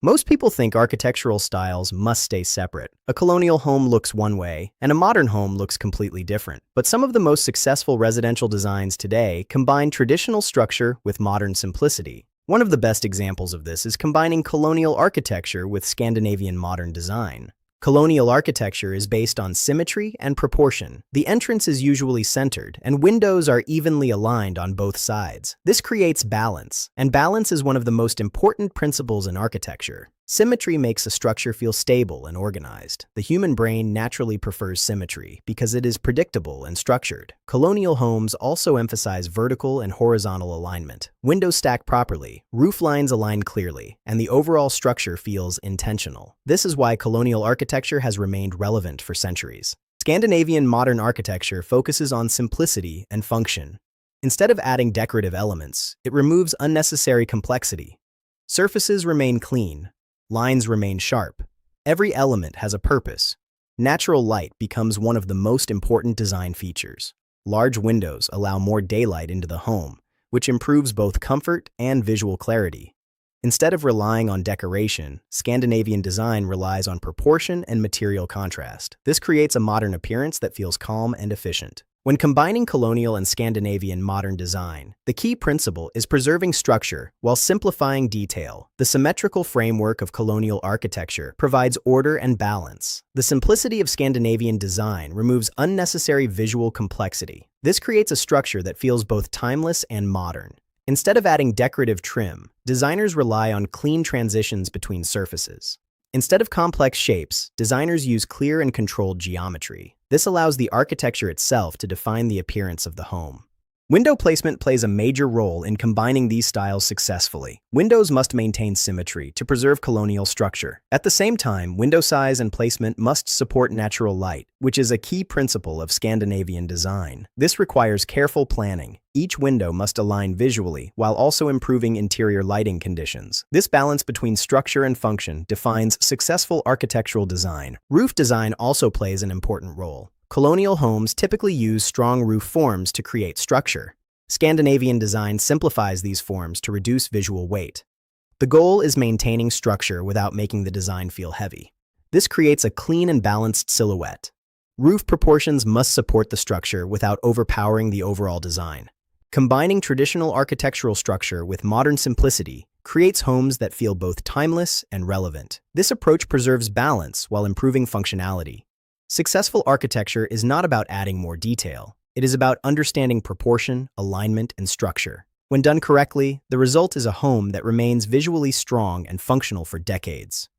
Most people think architectural styles must stay separate. A colonial home looks one way, and a modern home looks completely different. But some of the most successful residential designs today combine traditional structure with modern simplicity. One of the best examples of this is combining colonial architecture with Scandinavian modern design. Colonial architecture is based on symmetry and proportion. The entrance is usually centered, and windows are evenly aligned on both sides. This creates balance, and balance is one of the most important principles in architecture. Symmetry makes a structure feel stable and organized. The human brain naturally prefers symmetry because it is predictable and structured. Colonial homes also emphasize vertical and horizontal alignment. Windows stack properly, roof lines align clearly, and the overall structure feels intentional. This is why colonial architecture has remained relevant for centuries. Scandinavian modern architecture focuses on simplicity and function. Instead of adding decorative elements, it removes unnecessary complexity. Surfaces remain clean. Lines remain sharp. Every element has a purpose. Natural light becomes one of the most important design features. Large windows allow more daylight into the home, which improves both comfort and visual clarity. Instead of relying on decoration, Scandinavian design relies on proportion and material contrast. This creates a modern appearance that feels calm and efficient. When combining colonial and Scandinavian modern design, the key principle is preserving structure while simplifying detail. The symmetrical framework of colonial architecture provides order and balance. The simplicity of Scandinavian design removes unnecessary visual complexity. This creates a structure that feels both timeless and modern. Instead of adding decorative trim, designers rely on clean transitions between surfaces. Instead of complex shapes, designers use clear and controlled geometry. This allows the architecture itself to define the appearance of the home. Window placement plays a major role in combining these styles successfully. Windows must maintain symmetry to preserve colonial structure. At the same time, window size and placement must support natural light, which is a key principle of Scandinavian design. This requires careful planning. Each window must align visually while also improving interior lighting conditions. This balance between structure and function defines successful architectural design. Roof design also plays an important role. Colonial homes typically use strong roof forms to create structure. Scandinavian design simplifies these forms to reduce visual weight. The goal is maintaining structure without making the design feel heavy. This creates a clean and balanced silhouette. Roof proportions must support the structure without overpowering the overall design. Combining traditional architectural structure with modern simplicity creates homes that feel both timeless and relevant. This approach preserves balance while improving functionality. Successful architecture is not about adding more detail. It is about understanding proportion, alignment, and structure. When done correctly, the result is a home that remains visually strong and functional for decades.